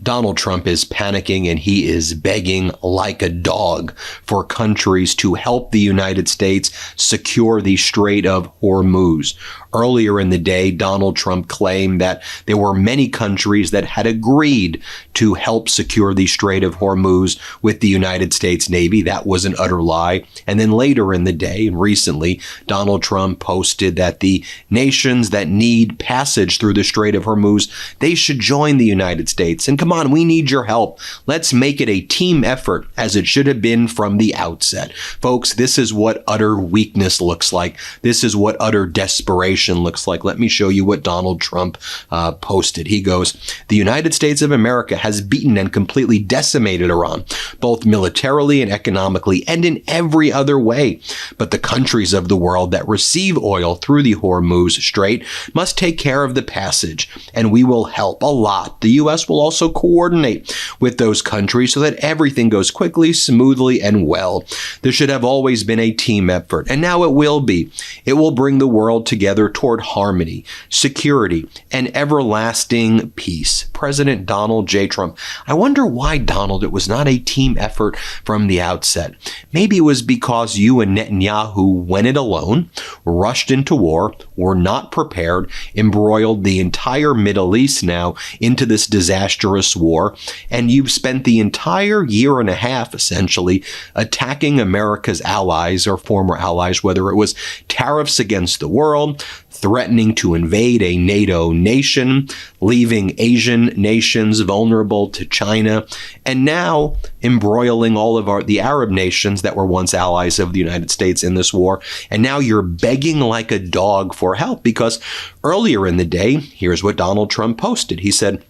Donald Trump is panicking and he is begging like a dog for countries to help the United States secure the Strait of Hormuz. Earlier in the day, Donald Trump claimed that there were many countries that had agreed to help secure the Strait of Hormuz with the United States Navy. That was an utter lie. And then later in the day, and recently, Donald Trump posted that the nations that need passage through the Strait of Hormuz, they should join the United States. And come on, we need your help. Let's make it a team effort, as it should have been from the outset. Folks, this is what utter weakness looks like. This is what utter desperation looks like. Let me show you what Donald Trump posted. He goes, "The United States of America has beaten and completely decimated Iran, both militarily and economically, and in every other way. But the countries of the world that receive oil through the Hormuz Strait must take care of the passage, and we will help a lot. The U.S. will also coordinate with those countries so that everything goes quickly, smoothly, and well. This should have always been a team effort, and now it will be. It will bring the world together toward harmony, security, and everlasting peace." President Donald J. Trump. I wonder why, Donald, it was not a team effort from the outset. Maybe it was because you and Netanyahu went it alone, rushed into war, were not prepared, embroiled the entire Middle East now into this disastrous war, and you've spent the entire year and a half, essentially, attacking America's allies or former allies, whether it was tariffs against the world, threatening to invade a NATO nation, leaving Asian nations vulnerable to China, and now embroiling all of the Arab nations that were once allies of the United States in this war. And now you're begging like a dog for help, because earlier in the day, here's what Donald Trump posted. He said,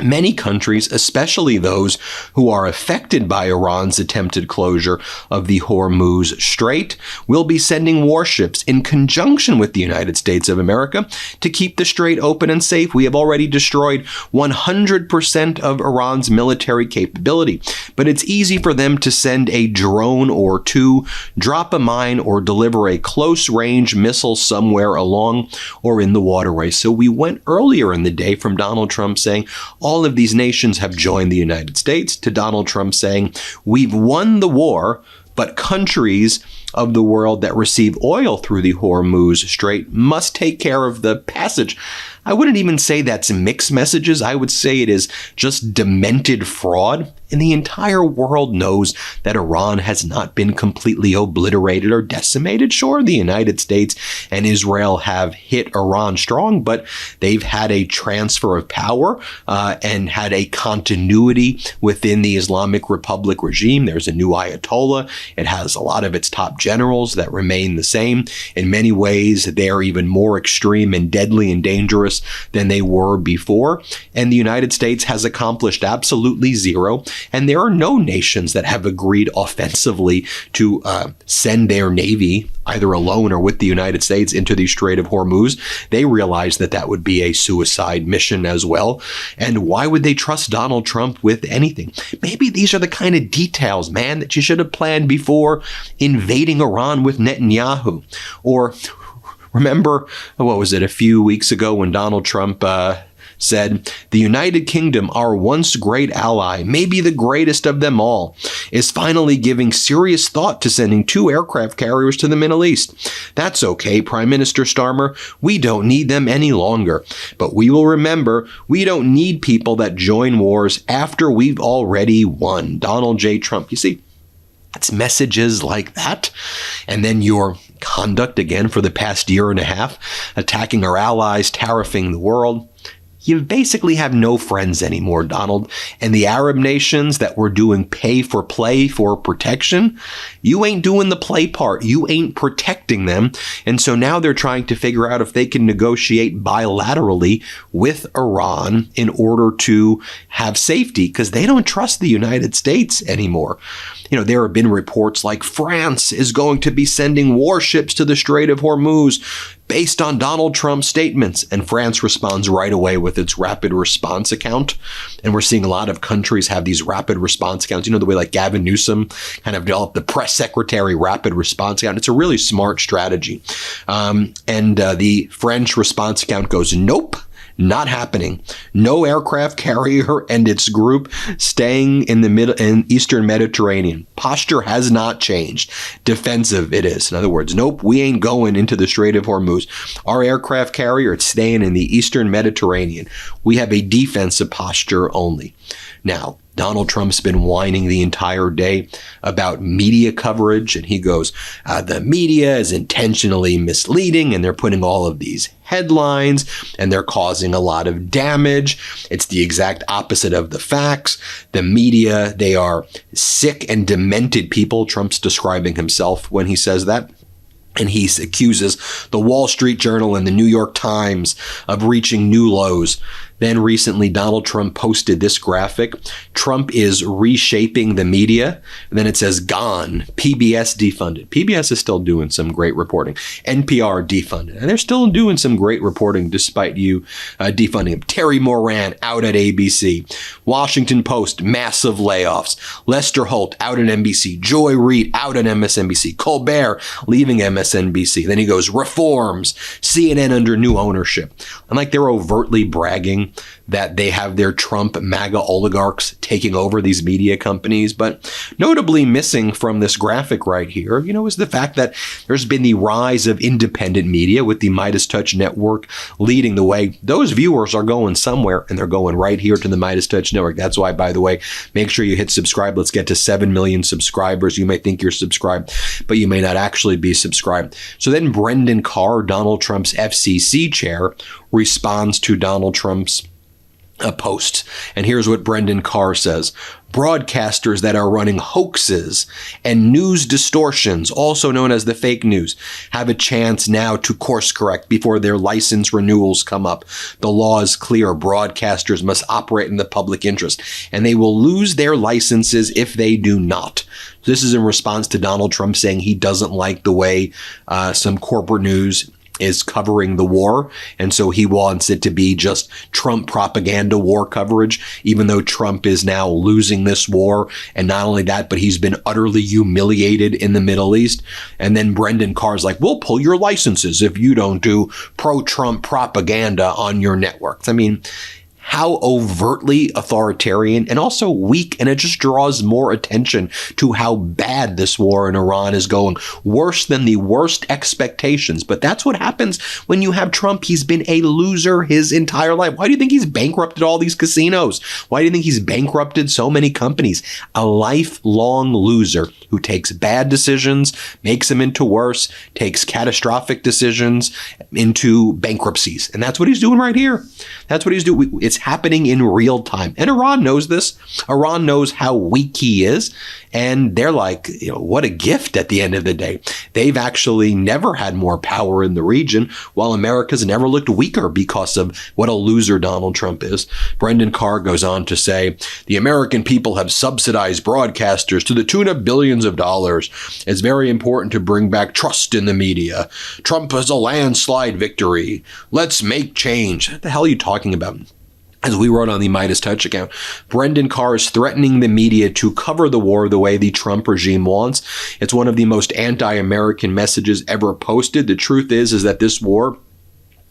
"Many countries, especially those who are affected by Iran's attempted closure of the Hormuz Strait, will be sending warships in conjunction with the United States of America to keep the strait open and safe. We have already destroyed 100% of Iran's military capability, but it's easy for them to send a drone or two, drop a mine, or deliver a close-range missile somewhere along or in the waterway." So we went earlier in the day from Donald Trump saying, all of these nations have joined the United States, to Donald Trump saying, we've won the war, but countries of the world that receive oil through the Hormuz Strait must take care of the passage. I wouldn't even say that's mixed messages. I would say it is just demented fraud. And the entire world knows that Iran has not been completely obliterated or decimated. Sure, the United States and Israel have hit Iran strong, but they've had a transfer of power and had a continuity within the Islamic Republic regime. There's a new Ayatollah. It has a lot of its top generals that remain the same. In many ways, they're even more extreme and deadly and dangerous than they were before. And the United States has accomplished absolutely zero. And there are no nations that have agreed offensively to send their navy, either alone or with the United States, into the Strait of Hormuz. They realize that that would be a suicide mission as well. And why would they trust Donald Trump with anything? Maybe these are the kind of details, man, that you should have planned before invading Iran with Netanyahu. Or remember, what was it, a few weeks ago when Donald Trump said, "The United Kingdom, our once great ally, maybe the greatest of them all, is finally giving serious thought to sending 2 aircraft carriers to the Middle East. That's okay, Prime Minister Starmer. We don't need them any longer. But we will remember, we don't need people that join wars after we've already won." Donald J. Trump. You see, it's messages like that. And then your conduct again for the past year and a half, attacking our allies, tariffing the world. You basically have no friends anymore, Donald. And the Arab nations that were doing pay for play for protection, you ain't doing the play part. You ain't protecting them. And so now they're trying to figure out if they can negotiate bilaterally with Iran in order to have safety, because they don't trust the United States anymore. You know, there have been reports like France is going to be sending warships to the Strait of Hormuz based on Donald Trump's statements. And France responds right away with its rapid response account. And we're seeing a lot of countries have these rapid response accounts. You know, the way like Gavin Newsom kind of developed the press secretary rapid response account. It's a really smart strategy. The French response account goes, nope. Not happening. No aircraft carrier and its group staying in the Eastern Mediterranean. Posture has not changed. Defensive it is. In other words, nope, we ain't going into the Strait of Hormuz. Our aircraft carrier, it's staying in the Eastern Mediterranean. We have a defensive posture only. Now, Donald Trump's been whining the entire day about media coverage, and he goes, the media is intentionally misleading, and they're putting all of these headlines, and they're causing a lot of damage. It's the exact opposite of the facts. The media, they are sick and demented people. Trump's describing himself when he says that. And he accuses the Wall Street Journal and the New York Times of reaching new lows. Then recently, Donald Trump posted this graphic. Trump is reshaping the media. And then it says gone. PBS defunded. PBS is still doing some great reporting. NPR defunded. And they're still doing some great reporting despite you defunding them. Terry Moran out at ABC. Washington Post, massive layoffs. Lester Holt out at NBC. Joy Reid out at MSNBC. Colbert leaving MSNBC. Then he goes, reforms. CNN under new ownership. And like they're overtly bragging that they have their Trump MAGA oligarchs taking over these media companies. But notably missing from this graphic right here, is the fact that there's been the rise of independent media with the MeidasTouch network leading the way. Those viewers are going somewhere, and they're going right here to the MeidasTouch network. That's why, by the way, make sure you hit subscribe. Let's get to 7 million subscribers. You may think you're subscribed, but you may not actually be subscribed. So then Brendan Carr, Donald Trump's FCC chair, responds to Donald Trump's post. And here's what Brendan Carr says. Broadcasters that are running hoaxes and news distortions, also known as the fake news, have a chance now to course correct before their license renewals come up. The law is clear. Broadcasters must operate in the public interest, and they will lose their licenses if they do not. This is in response to Donald Trump saying he doesn't like the way some corporate news is covering the war. And so he wants it to be just Trump propaganda war coverage, even though Trump is now losing this war. And not only that, but he's been utterly humiliated in the Middle East. And then Brendan Carr's like, we'll pull your licenses if you don't do pro-Trump propaganda on your networks. I mean, how overtly authoritarian and also weak, and it just draws more attention to how bad this war in Iran is going, worse than the worst expectations. But that's what happens when you have Trump. He's been a loser his entire life. Why do you think he's bankrupted all these casinos? Why do you think he's bankrupted so many companies? A lifelong loser who takes bad decisions, makes them into worse, takes catastrophic decisions into bankruptcies. And that's what he's doing right here. That's what he's doing. It's happening in real time. And Iran knows this. Iran knows how weak he is. And they're like, what a gift at the end of the day. They've actually never had more power in the region, while America's never looked weaker because of what a loser Donald Trump is. Brendan Carr goes on to say, the American people have subsidized broadcasters to the tune of billions of dollars. It's very important to bring back trust in the media. Trump is a landslide victory. Let's make change. What the hell are you talking about? As we wrote on the MeidasTouch account, Brendan Carr is threatening the media to cover the war the way the Trump regime wants. It's one of the most anti-American messages ever posted. The truth is that this war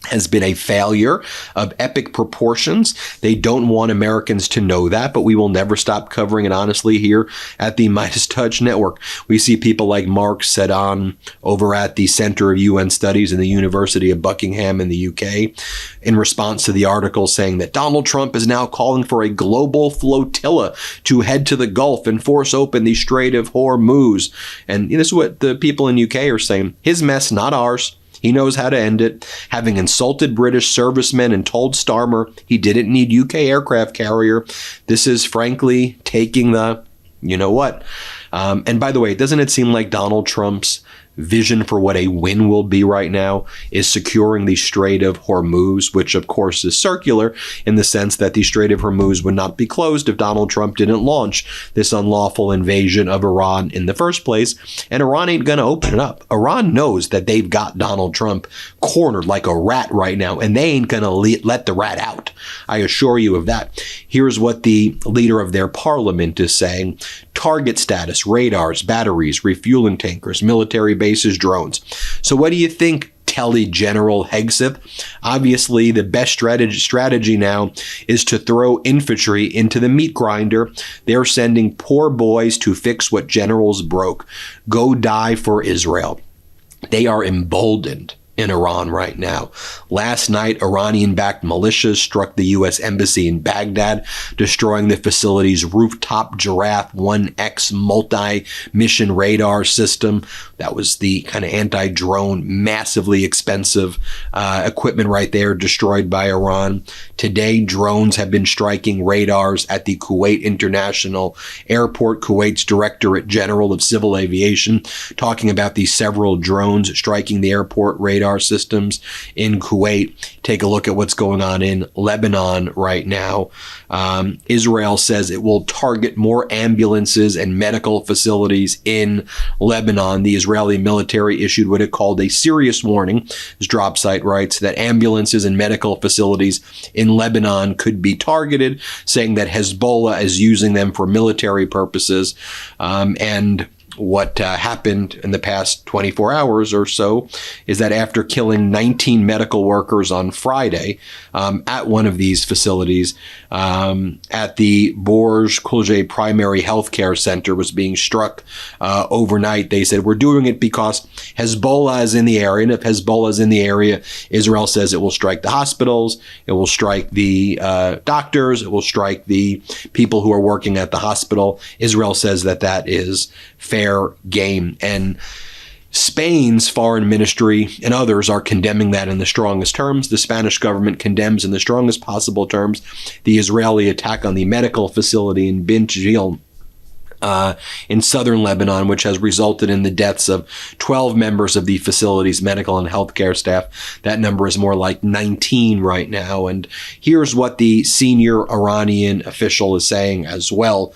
has been a failure of epic proportions. They don't want Americans to know that, but we will never stop covering it honestly here at the MeidasTouch Network. We see people like Mark Sedan over at the Center of UN Studies in the University of Buckingham in the UK in response to the article saying that Donald Trump is now calling for a global flotilla to head to the Gulf and force open the Strait of Hormuz. And this is what the people in UK are saying. His mess, not ours. He knows how to end it. Having insulted British servicemen and told Starmer he didn't need UK aircraft carrier. This is frankly taking the, what? And by the way, doesn't it seem like Donald Trump's vision for what a win will be right now is securing the Strait of Hormuz, which of course is circular in the sense that the Strait of Hormuz would not be closed if Donald Trump didn't launch this unlawful invasion of Iran in the first place. And Iran ain't going to open it up. Iran knows that they've got Donald Trump cornered like a rat right now, and they ain't going to let the rat out. I assure you of that. Here's what the leader of their parliament is saying. Target status, radars, batteries, refueling tankers, military bases, drones. So what do you think Kelly General Hegseth. Obviously, the best strategy now is to throw infantry into the meat grinder. They're sending poor boys to fix what generals broke. Go die for Israel. They are emboldened in Iran right now. Last night, Iranian-backed militias struck the U.S. Embassy in Baghdad, destroying the facility's rooftop Giraffe 1X multi-mission radar system. That was the kind of anti-drone, massively expensive equipment right there, destroyed by Iran. Today, drones have been striking radars at the Kuwait International Airport. Kuwait's Directorate General of Civil Aviation talking about these several drones striking the airport radar systems in Kuwait. Take a look at what's going on in Lebanon right now. Israel says it will target more ambulances and medical facilities in Lebanon. The Israeli military issued what it called a serious warning. This drop site writes that ambulances and medical facilities in Lebanon could be targeted, saying that Hezbollah is using them for military purposes. And what happened in the past 24 hours or so is that after killing 19 medical workers on Friday at one of these facilities, at the Borj Kulje Primary Health Care Center was being struck overnight. They said, we're doing it because Hezbollah is in the area. And if Hezbollah is in the area, Israel says it will strike the hospitals, it will strike the doctors, it will strike the people who are working at the hospital. Israel says that that is fair game. And Spain's foreign ministry and others are condemning that in the strongest terms. The Spanish government condemns in the strongest possible terms the Israeli attack on the medical facility in Bint Jil in southern Lebanon, which has resulted in the deaths of 12 members of the facility's medical and healthcare staff. That number is more like 19 right now. And here's what the senior Iranian official is saying as well,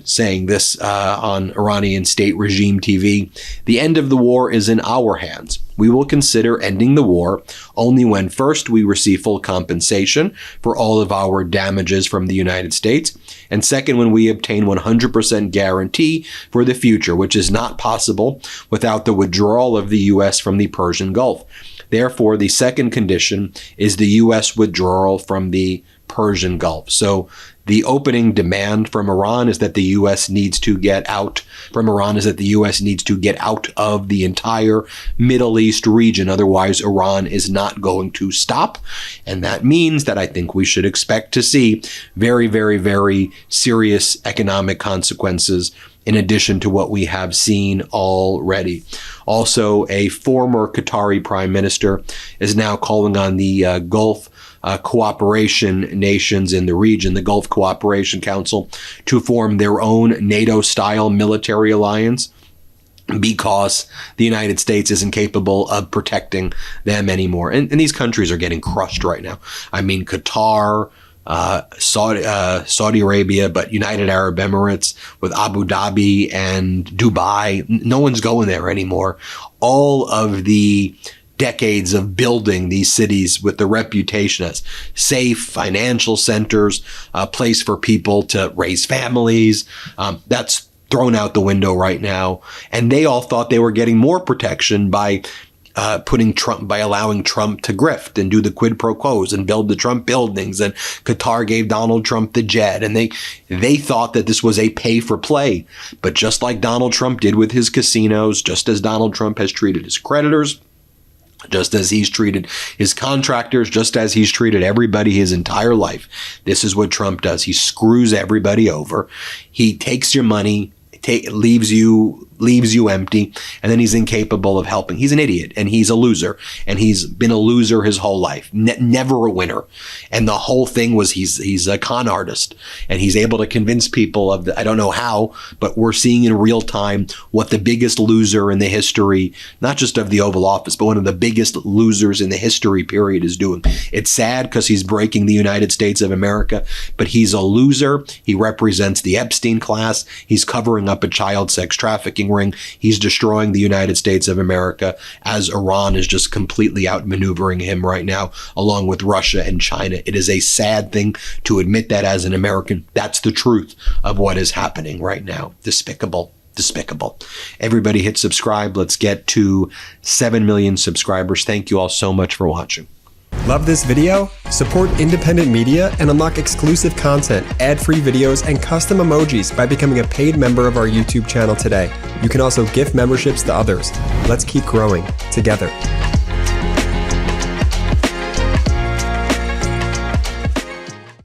saying this on Iranian state regime TV. The end of the war is in our hands. We will consider ending the war only when first we receive full compensation for all of our damages from the United States, and second, when we obtain 100% guarantee for the future, which is not possible without the withdrawal of the U.S. from the Persian Gulf. Therefore, the second condition is the U.S. withdrawal from the Persian Gulf. So the opening demand from Iran is that the U.S. needs to get out. From Iran is that the U.S. needs to get out of the entire Middle East region. Otherwise, Iran is not going to stop. And that means that I think we should expect to see very, very, very serious economic consequences in addition to what we have seen already. Also, a former Qatari prime minister is now calling on the Gulf cooperation nations in the region, the Gulf Cooperation Council, to form their own NATO-style military alliance because the United States isn't capable of protecting them anymore. And these countries are getting crushed right now. I mean, Qatar, Saudi Arabia, but United Arab Emirates with Abu Dhabi and Dubai, no one's going there anymore. All of the decades of building these cities with the reputation as safe financial centers, a place for people to raise families, that's thrown out the window right now. And they all thought they were getting more protection by allowing Trump to grift and do the quid pro quos and build the Trump buildings. And Qatar gave Donald Trump the jet. And they thought that this was a pay for play. But just like Donald Trump did with his casinos, just as Donald Trump has treated his creditors, just as he's treated his contractors, just as he's treated everybody his entire life. This is what Trump does. He screws everybody over. He takes your money, leaves you empty, and then he's incapable of helping. He's an idiot, and he's a loser, and he's been a loser his whole life, never a winner. And the whole thing was he's a con artist, and he's able to convince people of I don't know how, but we're seeing in real time what the biggest loser in the history, not just of the Oval Office, but one of the biggest losers in the history period is doing. It's sad because he's breaking the United States of America, but he's a loser. He represents the Epstein class. He's covering up a child sex trafficking ring. He's destroying the United States of America as Iran is just completely outmaneuvering him right now, along with Russia and China. It is a sad thing to admit that as an American. That's the truth of what is happening right now. Despicable. despicable. Everybody hit subscribe. Let's get to 7 million subscribers. Thank you all so much for watching. Love this video? Support independent media and unlock exclusive content, ad-free videos, and custom emojis by becoming a paid member of our YouTube channel today. You can also gift memberships to others. Let's keep growing together.